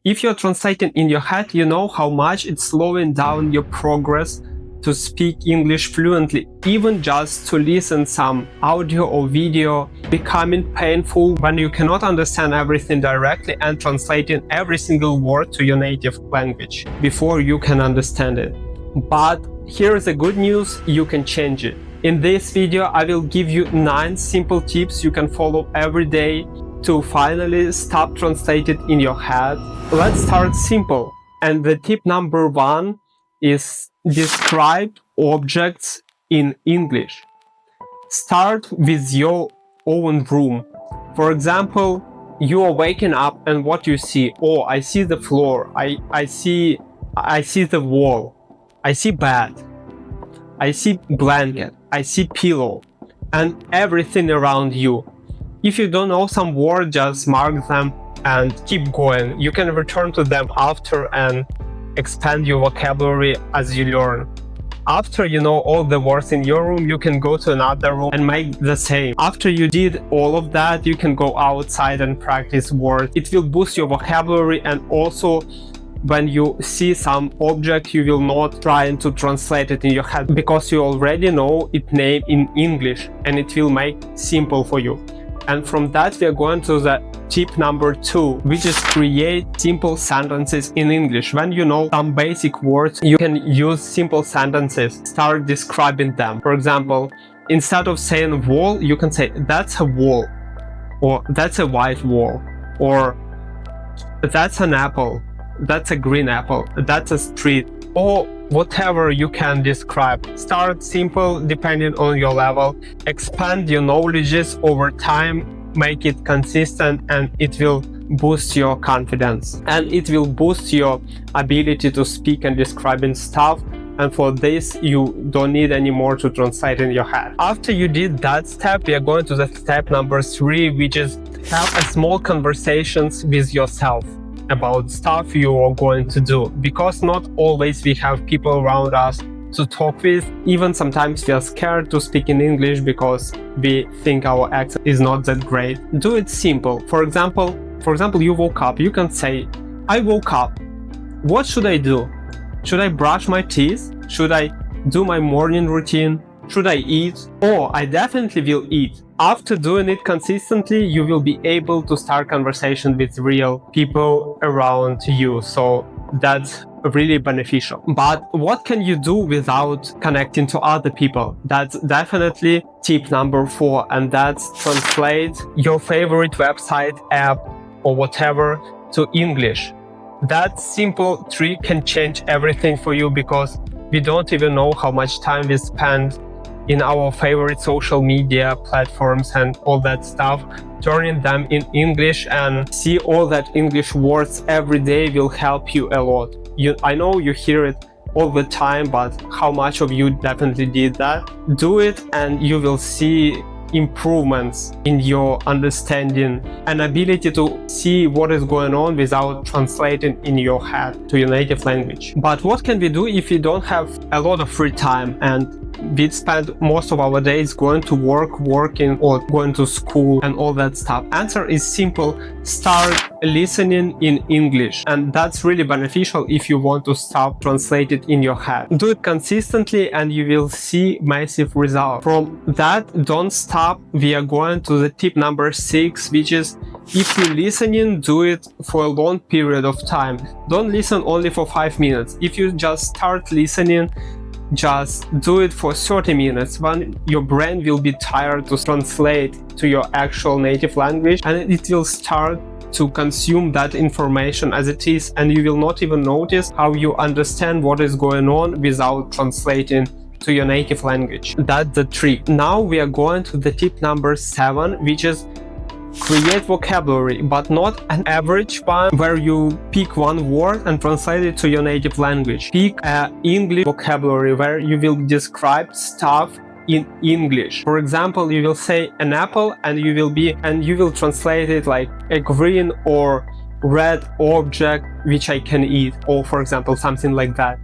If you're translating in your head, you know how much it's slowing down your progress to speak English fluently. Even just to listen some audio or video becoming painful when you cannot understand everything directly and translating every single word to your native language before you can understand it. But here's the good news, you can change it. In this video, I will give you 9 simple tips you can follow every day to finally stop translating in your head. Let's start simple. And the tip number 1 is describe objects in English. Start with your own room. For example, you are waking up and what you see? Oh, I see the floor. I see the wall. I see bed. I see blanket. I see pillow. And everything around you. If you don't know some word, just mark them and keep going. You can return to them after and expand your vocabulary as you learn. After you know all the words in your room, you can go to another room and make the same. After you did all of that, you can go outside and practice words. It will boost your vocabulary, and also when you see some object, you will not try to translate it in your head because you already know its name in English, and it will make simple for you. And from that, we are going to the tip number 2, which is create simple sentences in English. When you know some basic words, you can use simple sentences, start describing them. For example, instead of saying wall, you can say that's a wall, or that's a white wall, or that's an apple, that's a green apple, that's a street, or whatever you can describe. Start simple depending on your level. Expand your knowledges over time, make it consistent, and it will boost your confidence. And it will boost your ability to speak and describing stuff. And for this, you don't need any more to translate in your head. After you did that step, we are going to the step number 3, which is have a small conversations with yourself about stuff you are going to do, because not always we have people around us to talk with. Even sometimes we are scared to speak in English because we think our accent is not that great. Do it simple. For example, you woke up. You can say, I woke up. What should I do? Should I brush my teeth? Should I do my morning routine? Should I eat? Oh, I definitely will eat. After doing it consistently, you will be able to start conversation with real people around you. So that's really beneficial. But what can you do without connecting to other people? That's definitely tip number 4, and that's translate your favorite website, app, or whatever to English. That simple trick can change everything for you, because we don't even know how much time we spend in our favorite social media platforms and all that stuff. Turning them in English and see all that English words every day will help you a lot. I know you hear it all the time, but how much of you definitely did that? Do it and you will see improvements in your understanding and ability to see what is going on without translating in your head to your native language. But what can we do if we don't have a lot of free time and we spend most of our days going to work, working, or going to school and all that stuff? Answer is simple. Start listening in English, and that's really beneficial if you want to stop translating in your head. Do it consistently and you will see massive results. From that, don't stop. We are going to the tip number 6, which is if you're listening, do it for a long period of time. Don't listen only for 5 minutes. If you just start listening, just do it for 30 minutes. When your brain will be tired to translate to your actual native language, and it will start to consume that information as it is, and you will not even notice how you understand what is going on without translating to your native language. That's the trick. Now we are going to the tip number 7, which is create vocabulary, but not an average one where you pick one word and translate it to your native language. Pick an English vocabulary where you will describe stuff in English. For example, you will say an apple and you will translate it like a green or red object which I can eat, or for example something like that.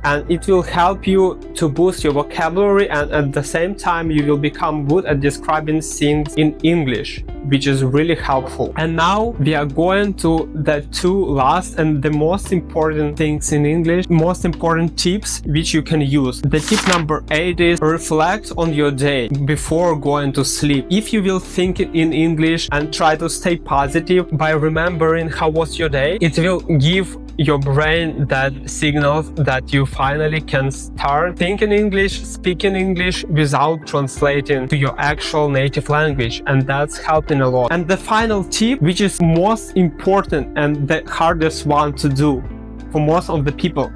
And it will help you to boost your vocabulary, and at the same time you will become good at describing things in English. which is really helpful. And now we are going to the two last and the most important things in English, most important tips which you can use. The tip number 8 is reflect on your day before going to sleep. If you will think in English and try to stay positive by remembering how was your day, it will give your brain that signal that you finally can start thinking English, speaking English without translating to your actual native language, and that's helping a lot. And the final tip, which is most important and the hardest one to do for most of the people,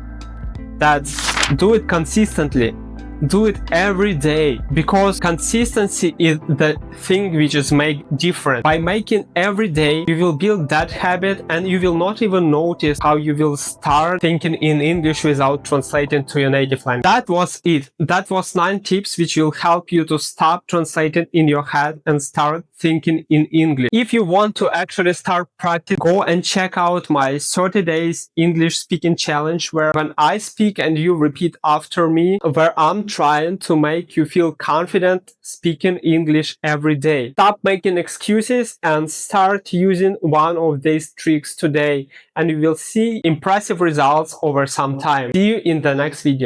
that's do it consistently. Do it every day, because consistency is the thing which is make different. By making every day, you will build that habit and you will not even notice how you will start thinking in English without translating to your native language. That was it. That was 9 tips which will help you to stop translating in your head and start thinking in English. If you want to actually start practice, go and check out my 30 days English speaking challenge, where when I speak and you repeat after me, where I'm trying to make you feel confident speaking English every day. Stop making excuses and start using one of these tricks today, and you will see impressive results over some time. See you in the next video.